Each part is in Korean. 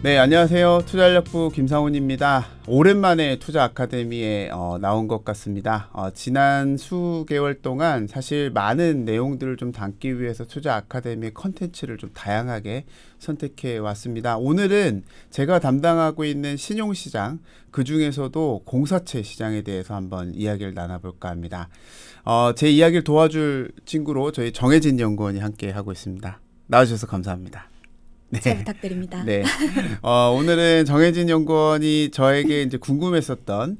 네, 안녕하세요. 투자전략부 김상훈입니다. 오랜만에 투자 아카데미에 나온 것 같습니다. 지난 수개월 동안 사실 많은 내용들을 좀 담기 위해서 투자 아카데미의 컨텐츠를 좀 다양하게 선택해 왔습니다. 오늘은 제가 담당하고 있는 신용시장, 그 중에서도 공사채 시장에 대해서 한번 이야기를 나눠볼까 합니다. 제 이야기를 도와줄 친구로 저희 정혜진 연구원이 함께 하고 있습니다. 나와주셔서 감사합니다. 네. 잘 부탁드립니다. 네. 오늘은 정혜진 연구원이 저에게 이제 궁금했었던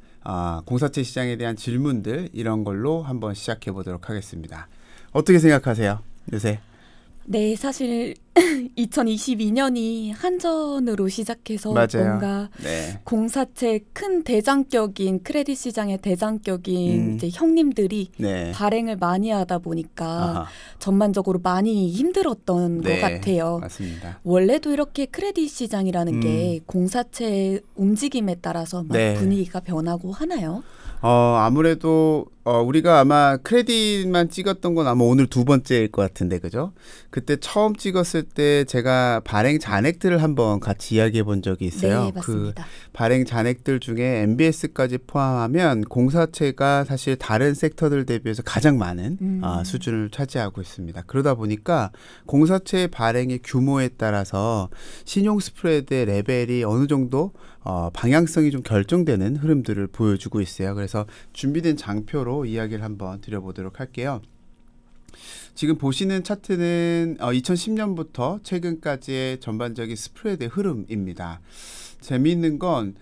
공사채 시장에 대한 질문들 이런 걸로 한번 시작해 보도록 하겠습니다. 어떻게 생각하세요, 요새? 네, 사실 2022년이 한전으로 시작해서 맞아요. 뭔가 공사채 큰 대장격인 크레딧 시장의 대장격인 이제 형님들이 발행을 많이 하다 보니까 전반적으로 많이 힘들었던 것 같아요. 맞습니다. 원래도 이렇게 크레딧 시장이라는 게 공사채 움직임에 따라서 막 분위기가 변하고 하나요? 아무래도 우리가 아마 크레딧만 찍었던 건 아마 오늘 두 번째일 것 같은데, 그죠? 그때 처음 찍었을 때 제가 발행 잔액들을 한번 같이 이야기해 본 적이 있어요. 네, 맞습니다. 그 발행 잔액들 중에 MBS까지 포함하면 공사채가 사실 다른 섹터들 대비해서 가장 많은 수준을 차지하고 있습니다. 그러다 보니까 공사채 발행의 규모에 따라서 신용 스프레드의 레벨이 어느 정도 방향성이 좀 결정되는 흐름들을 보여주고 있어요. 그래서 준비된 장표로 이야기를 한번 드려보도록 할게요. 지금 보시는 차트는 2010년부터 최근까지의 전반적인 스프레드의 흐름입니다. 재미있는 건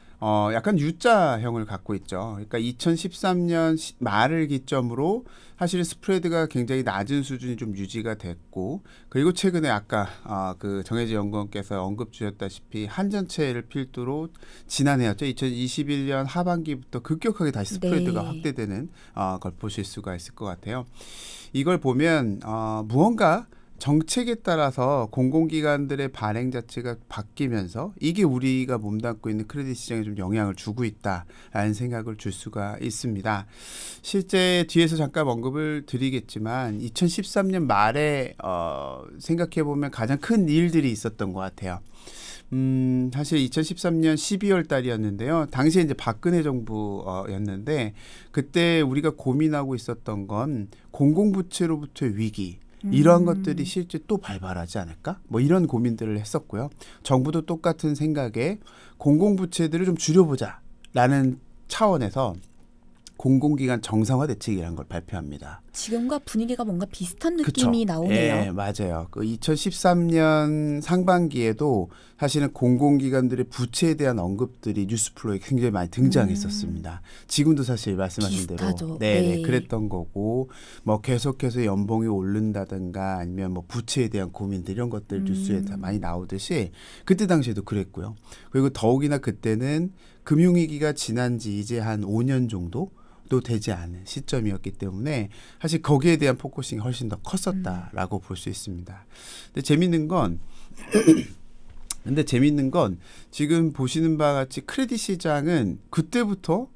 약간 U자형을 갖고 있죠. 그러니까 2013년 말을 기점으로 사실 스프레드가 굉장히 낮은 수준이 좀 유지가 됐고, 그리고 최근에 아까 그 정혜진 연구원께서 언급 주셨다시피 한전채를 필두로 지난해였죠. 2021년 하반기부터 급격하게 다시 스프레드가 확대되는 걸 보실 수가 있을 것 같아요. 이걸 보면 무언가 정책에 따라서 공공기관들의 발행 자체가 바뀌면서 이게 우리가 몸담고 있는 크레딧 시장에 좀 영향을 주고 있다라는 생각을 줄 수가 있습니다. 실제 뒤에서 잠깐 언급을 드리겠지만 2013년 말에 생각해보면 가장 큰 일들이 있었던 것 같아요. 사실 2013년 12월 달이었는데요. 당시에 이제 박근혜 정부였는데 그때 우리가 고민하고 있었던 건 공공부채로부터의 위기, 이러한 것들이 실제 또 발발하지 않을까? 뭐 이런 고민들을 했었고요. 정부도 똑같은 생각에 공공부채들을 좀 줄여보자라는 차원에서 공공기관 정상화 대책이라는 걸 발표합니다. 지금과 분위기가 뭔가 비슷한 느낌이 나오네요. 네, 맞아요. 그 2013년 상반기에도 사실은 공공기관들의 부채에 대한 언급들이 뉴스플로에 굉장히 많이 등장했었습니다. 지금도 사실 말씀하신 비슷하죠. 대로 네, 그랬던 거고, 뭐 계속해서 연봉이 오른다든가 아니면 뭐 부채에 대한 고민들 이런 것들 뉴스에 다 많이 나오듯이 그때 당시에도 그랬고요. 그리고 더욱이나 그때는 금융위기가 지난 지 이제 한 5년 정도 도 되지 않은 시점이었기 때문에 사실 거기에 대한 포커싱이 훨씬 더 컸었다라고 볼 수 있습니다. 근데 재밌는 건 지금 보시는 바와 같이 크레딧 시장은 그때부터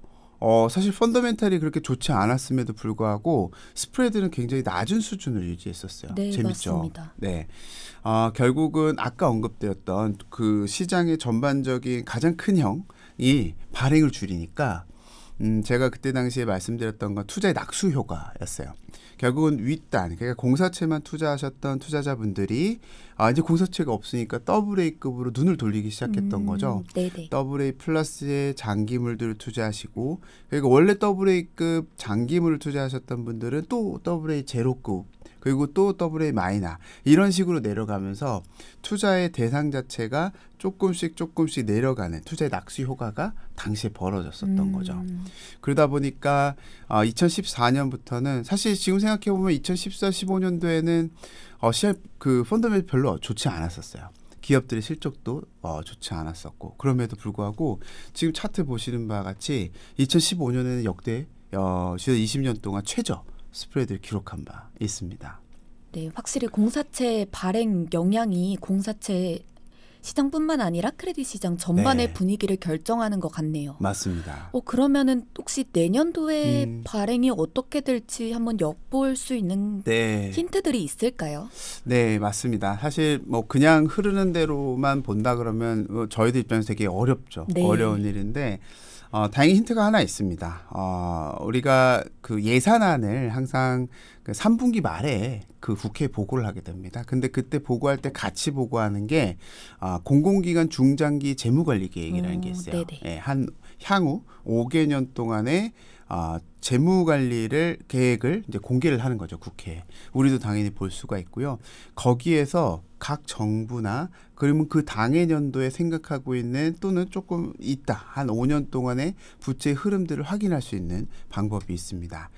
사실 펀더멘탈이 그렇게 좋지 않았음에도 불구하고 스프레드는 굉장히 낮은 수준을 유지했었어요. 네, 재밌죠? 맞습니다. 네. 결국은 아까 언급되었던 그 시장의 전반적인 가장 큰 형이 발행을 줄이니까 제가 그때 당시에 말씀드렸던 건 투자의 낙수 효과였어요. 결국은 윗단, 그러니까 공사채만 투자하셨던 투자자분들이 이제 공사채가 없으니까 AA 급으로 눈을 돌리기 시작했던 거죠. 네네. AA 플러스의 장기물들을 투자하시고, 그리고 원래 AA급 장기물을 투자하셨던 분들은 또 AA 제로급, 그리고 또 AA 마이너 이런 식으로 내려가면서 투자의 대상 자체가 조금씩 내려가는 투자의 낙수 효과가 당시에 벌어졌었던 거죠. 그러다 보니까 2014년부터는 사실 지금 생각해보면 2014, 15년도에는 그 펀더멘털이 별로 좋지 않았었어요. 기업들의 실적도 좋지 않았었고, 그럼에도 불구하고 지금 차트 보시는 바와 같이 2015년에는 역대 20년 동안 최저 스프레드를 기록한 바 있습니다. 네, 확실히 공사채 발행 영향이 공사채 시장뿐만 아니라 크레딧 시장 전반의 분위기를 결정하는 것 같네요. 맞습니다. 그러면은 혹시 내년도에 발행이 어떻게 될지 한번 엿볼 수 있는 힌트들이 있을까요? 네, 맞습니다. 사실 뭐 그냥 흐르는 대로만 본다 그러면 저희들 입장에서 되게 어렵죠. 어려운 일인데 다행히 힌트가 하나 있습니다. 우리가 그 예산안을 항상 그 3분기 말에 그 국회에 보고를 하게 됩니다. 근데 그때 보고할 때 같이 보고하는 게 공공기관 중장기 재무관리 계획이라는 게 있어요. 한 향후 5개년 동안의 재무관리를 계획을 이제 공개를 하는 거죠, 국회에. 우리도 당연히 볼 수가 있고요. 거기에서 각 정부나 그러면 그 당해 년도에 생각하고 있는 또는 조금 있다 한 5년 동안의 부채 흐름들을 확인할 수 있는 방법이 있습니다.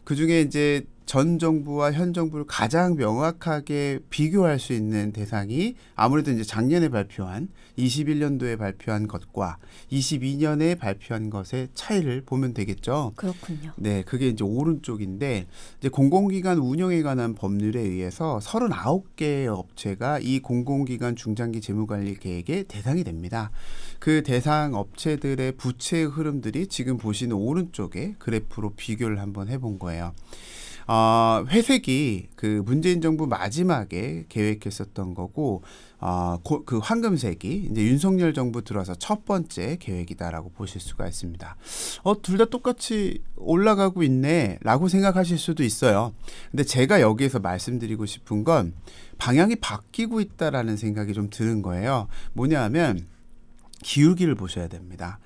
그중에 이제 전 정부와 현 정부를 가장 명확하게 비교할 수 있는 대상이 아무래도 이제 작년에 발표한 21년도에 발표한 것과 22년에 발표한 것의 차이를 보면 되겠죠. 그렇군요. 네, 그게 이제 오른쪽인데 이제 공공기관 운영에 관한 법률에 의해서 39개의 업체가 이 공공기관 중장기 재무관리 계획의 대상이 됩니다. 그 대상 업체들의 부채 흐름들이 지금 보시는 오른쪽에 그래프로 비교를 한번 해본 거예요. 회색이 그 문재인 정부 마지막에 계획했었던 거고, 그 황금색이 이제 윤석열 정부 들어와서 첫 번째 계획이다라고 보실 수가 있습니다. 둘 다 똑같이 올라가고 있네라고 생각하실 수도 있어요. 근데 제가 여기에서 말씀드리고 싶은 건 방향이 바뀌고 있다라는 생각이 좀 드는 거예요. 뭐냐 하면 기울기를 보셔야 됩니다.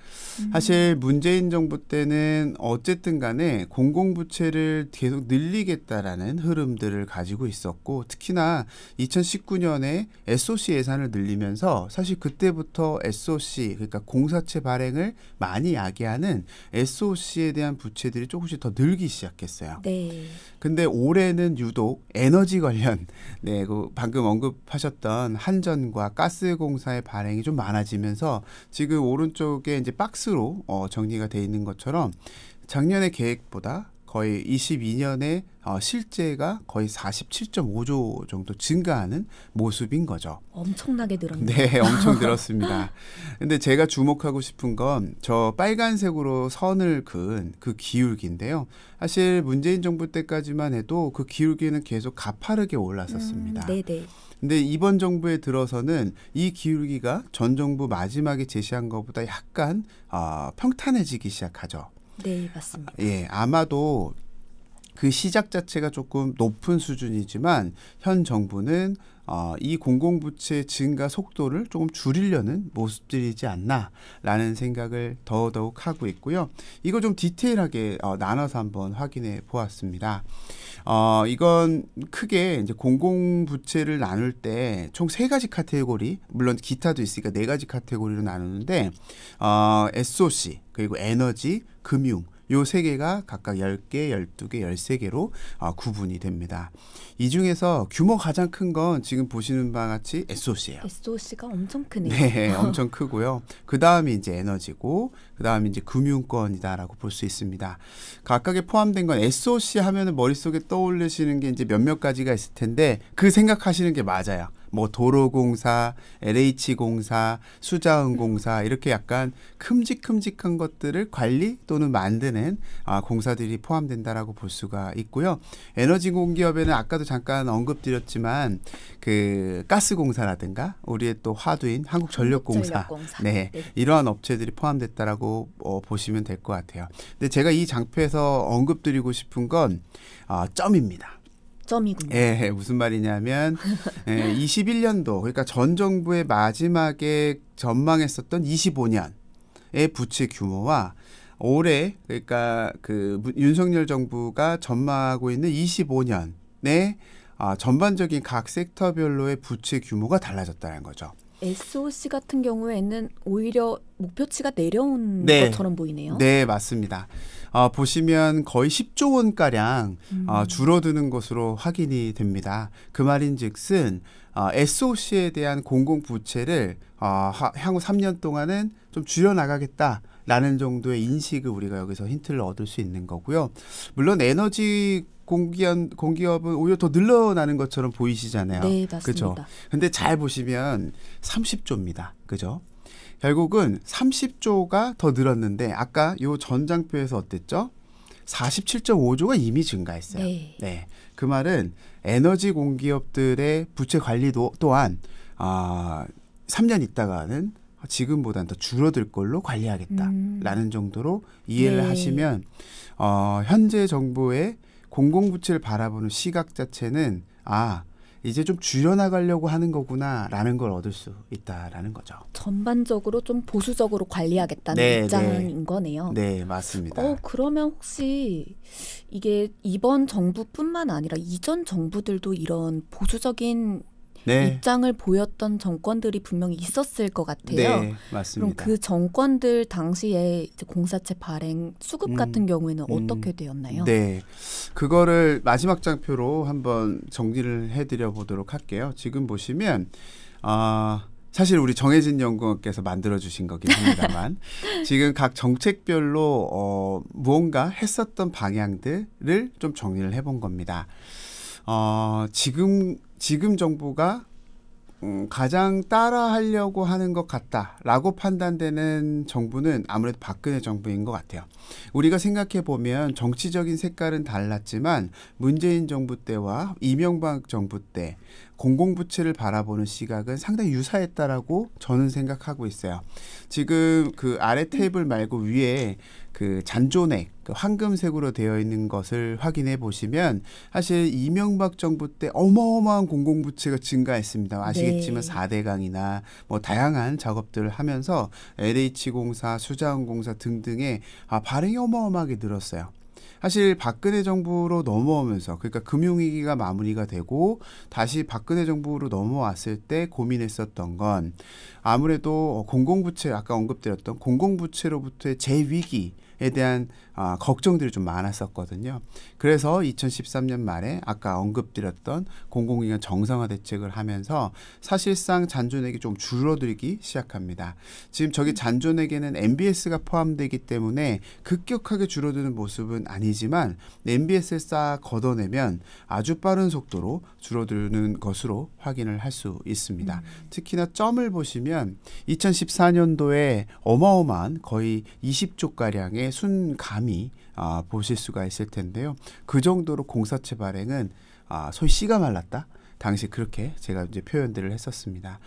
사실 문재인 정부 때는 어쨌든 간에 공공부채를 계속 늘리겠다라는 흐름들을 가지고 있었고 특히나 2019년에 SOC 예산을 늘리면서 사실 그때부터 SOC 그러니까 공사채 발행을 많이 야기하는 SOC에 대한 부채들이 조금씩 더 늘기 시작했어요. 근데 올해는 유독 에너지 관련 그 방금 언급하셨던 한전과 가스공사의 발행이 좀 많아지면서 지금 오른쪽에 이제 박스로 정리가 돼 있는 것처럼 작년의 계획보다 거의 22년에 실제가 거의 47.5조 정도 증가하는 모습인 거죠. 엄청나게 늘었네요. 네, 엄청 늘었습니다. 근데 제가 주목하고 싶은 건 저 빨간색으로 선을 그은 그 기울기인데요. 사실 문재인 정부 때까지만 해도 그 기울기는 계속 가파르게 올랐었습니다. 근데 이번 정부에 들어서는 이 기울기가 전 정부 마지막에 제시한 것보다 약간 평탄해지기 시작하죠. 네, 맞습니다. 예, 아마도 그 시작 자체가 조금 높은 수준이지만 현 정부는 이 공공부채 증가 속도를 조금 줄이려는 모습들이지 않나라는 생각을 더더욱 하고 있고요. 이거 좀 디테일하게 나눠서 한번 확인해 보았습니다. 이건 크게 이제 공공부채를 나눌 때 총 3가지 카테고리, 물론 기타도 있으니까 4가지 카테고리로 나누는데 SOC, 그리고 에너지, 금융 요 3개가 각각 10개, 12개, 13개로 구분이 됩니다. 이 중에서 규모 가장 큰 건 지금 보시는 바와 같이 SOC예요. SOC가 엄청 크네요. 네, 엄청 크고요. 그 다음이 이제 에너지고, 그 다음이 이제 금융권이다라고 볼 수 있습니다. 각각에 포함된 건 SOC 하면은 머릿속에 떠올리시는 게 이제 몇몇 가지가 있을 텐데 그 생각하시는 게 맞아요. 뭐 도로공사, LH공사, 수자은공사 이렇게 약간 큼직큼직한 것들을 관리 또는 만드는 공사들이 포함된다라고 볼 수가 있고요. 에너지 공기업에는 아까도 잠깐 언급드렸지만 그 가스공사라든가 우리의 또 화두인 한국전력공사, 네, 이러한 업체들이 포함됐다라고 보시면 될 것 같아요. 근데 제가 이 장표에서 언급드리고 싶은 건 점입니다. 점이군요. 예, 무슨 말이냐면 21년도 그러니까 전 정부의 마지막에 전망했었던 25년의 부채 규모와 올해 그러니까 그 윤석열 정부가 전망하고 있는 25년의 전반적인 각 섹터별로의 부채 규모가 달라졌다는 거죠. SOC 같은 경우에는 오히려 목표치가 내려온 것처럼 보이네요. 네, 맞습니다. 보시면 거의 10조 원가량 줄어드는 것으로 확인이 됩니다. 그 말인즉슨 SOC에 대한 공공부채를 향후 3년 동안은 좀 줄여나가겠다라는 정도의 인식을 우리가 여기서 힌트를 얻을 수 있는 거고요. 물론 에너지 공기업은 오히려 더 늘어나는 것처럼 보이시잖아요. 네, 맞습니다. 그죠? 근데 잘 보시면 30조입니다. 그죠? 결국은 30조가 더 늘었는데 아까 요 전장표에서 어땠죠? 47.5조가 이미 증가했어요. 네. 네. 그 말은 에너지 공기업들의 부채 관리도 또한 3년 있다가는 지금보다는 더 줄어들 걸로 관리하겠다라는 정도로 이해를 네. 하시면 현재 정부의 공공부채를 바라보는 시각 자체는 이제 좀 줄여나가려고 하는 거구나라는 걸 얻을 수 있다라는 거죠. 전반적으로 좀 보수적으로 관리하겠다는 입장인 거네요. 네, 맞습니다. 그러면 혹시 이게 이번 정부뿐만 아니라 이전 정부들도 이런 보수적인 입장을 보였던 정권들이 분명히 있었을 것 같아요. 네, 맞습니다. 그럼 그 정권들 당시에 이제 공사채 발행 수급 같은 경우에는 어떻게 되었나요? 네, 그거를 마지막 장표로 한번 정리를 해드려 보도록 할게요. 지금 보시면 사실 우리 정혜진 연구원께서 만들어주신 거긴 합니다만 지금 각 정책별로 무언가 했었던 방향들을 좀 정리를 해본 겁니다. 지금 정부가 가장 따라하려고 하는 것 같다라고 판단되는 정부는 아무래도 박근혜 정부인 것 같아요. 우리가 생각해 보면 정치적인 색깔은 달랐지만 문재인 정부 때와 이명박 정부 때 공공부채를 바라보는 시각은 상당히 유사했다라고 저는 생각하고 있어요. 지금 그 아래 테이블 말고 위에 그 잔존액, 그 황금색으로 되어 있는 것을 확인해 보시면 사실 이명박 정부 때 어마어마한 공공부채가 증가했습니다. 아시겠지만 4대강이나 뭐 다양한 작업들을 하면서 LH공사, 수자원공사 등등의 발행이 어마어마하게 늘었어요. 사실 박근혜 정부로 넘어오면서 그러니까 금융위기가 마무리가 되고 다시 박근혜 정부로 넘어왔을 때 고민했었던 건 아무래도 공공부채 아까 언급드렸던 공공부채로부터의 재위기에 대한 걱정들이 좀 많았었거든요. 그래서 2013년 말에 아까 언급드렸던 공공기관 정상화 대책을 하면서 사실상 잔존액이 좀 줄어들기 시작합니다. 지금 저기 잔존액에는 MBS가 포함되기 때문에 급격하게 줄어드는 모습은 아니지만 MBS를 싹 걷어내면 아주 빠른 속도로 줄어드는 것으로 확인을 할 수 있습니다. 특히나 점을 보시면 2014년도에 어마어마한 거의 20조가량의 순감이 보실 수가 있을 텐데요. 그 정도로 공사채 발행은 소위 씨가 말랐다. 당시 그렇게 제가 이제 표현들을 했었습니다.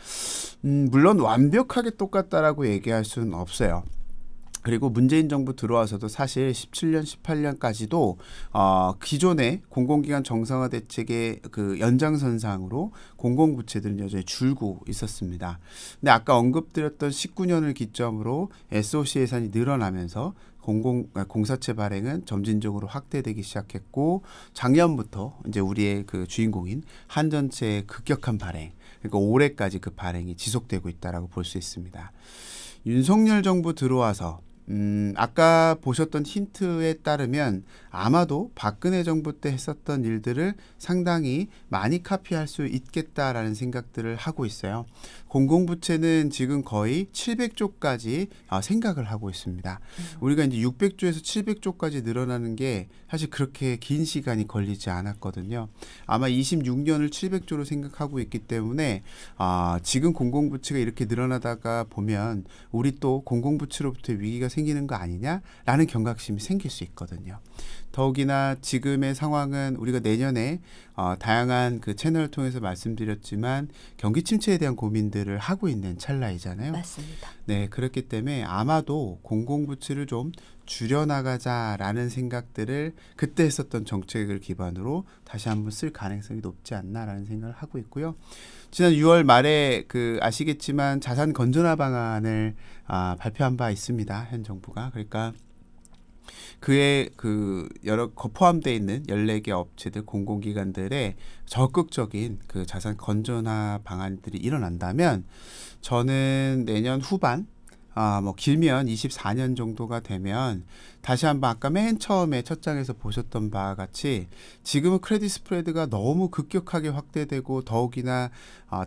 물론 완벽하게 똑같다라고 얘기할 수는 없어요. 그리고 문재인 정부 들어와서도 사실 17년, 18년까지도 기존의 공공기관 정상화 대책의 그 연장선상으로 공공부채들은 여전히 줄고 있었습니다. 근데 아까 언급드렸던 19년을 기점으로 SOC 예산이 늘어나면서 공사채 발행은 점진적으로 확대되기 시작했고 작년부터 이제 우리의 그 주인공인 한전채의 급격한 발행, 그러니까 올해까지 그 발행이 지속되고 있다라고 볼 수 있습니다. 윤석열 정부 들어와서 아까 보셨던 힌트에 따르면 아마도 박근혜 정부 때 했었던 일들을 상당히 많이 카피할 수 있겠다라는 생각들을 하고 있어요. 공공부채는 지금 거의 700조까지 생각을 하고 있습니다. 우리가 이제 600조에서 700조까지 늘어나는 게 사실 그렇게 긴 시간이 걸리지 않았거든요. 아마 26년을 700조로 생각하고 있기 때문에 지금 공공부채가 이렇게 늘어나다가 보면 우리 또 공공부채로부터 위기가 생기는 거 아니냐라는 경각심이 생길 수 있거든요. 더욱이나 지금의 상황은 우리가 내년에 다양한 그 채널을 통해서 말씀드렸지만 경기 침체에 대한 고민들을 하고 있는 찰나이잖아요. 맞습니다. 네, 그렇기 때문에 아마도 공공부채를 좀 줄여나가자라는 생각들을 그때 했었던 정책을 기반으로 다시 한번 쓸 가능성이 높지 않나라는 생각을 하고 있고요. 지난 6월 말에 그 아시겠지만 자산 건전화 방안을 발표한 바 있습니다. 현 정부가. 그러니까 그에 그 여러 포함되어 있는 14개 업체들 공공기관들의 적극적인 그 자산 건전화 방안들이 일어난다면 저는 내년 후반 뭐 길면 24년 정도가 되면 다시 한번 아까 맨 처음에 첫 장에서 보셨던 바와 같이 지금은 크레딧 스프레드가 너무 급격하게 확대되고 더욱이나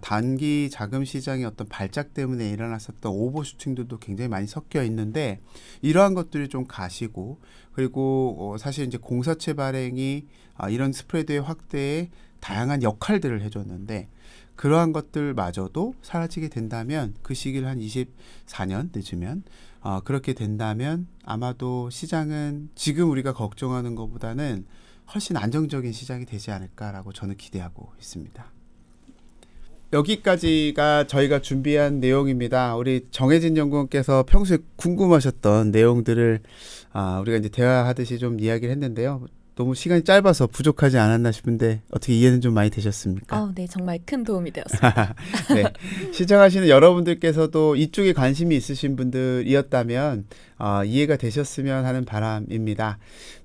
단기 자금 시장의 어떤 발작 때문에 일어났었던 오버슈팅들도 굉장히 많이 섞여 있는데 이러한 것들이 좀 가시고 그리고 사실 이제 공사채 발행이 이런 스프레드의 확대에 다양한 역할들을 해줬는데 그러한 것들마저도 사라지게 된다면 그 시기를 한 24년 늦으면 그렇게 된다면 아마도 시장은 지금 우리가 걱정하는 것보다는 훨씬 안정적인 시장이 되지 않을까라고 저는 기대하고 있습니다. 여기까지가 저희가 준비한 내용입니다. 우리 정혜진 연구원께서 평소에 궁금하셨던 내용들을 우리가 이제 대화하듯이 좀 이야기를 했는데요. 너무 시간이 짧아서 부족하지 않았나 싶은데 어떻게 이해는 좀 많이 되셨습니까? 네, 정말 큰 도움이 되었습니다. 네, 시청하시는 여러분들께서도 이쪽에 관심이 있으신 분들이었다면 이해가 되셨으면 하는 바람입니다.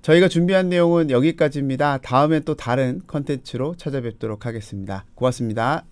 저희가 준비한 내용은 여기까지입니다. 다음엔 또 다른 컨텐츠로 찾아뵙도록 하겠습니다. 고맙습니다.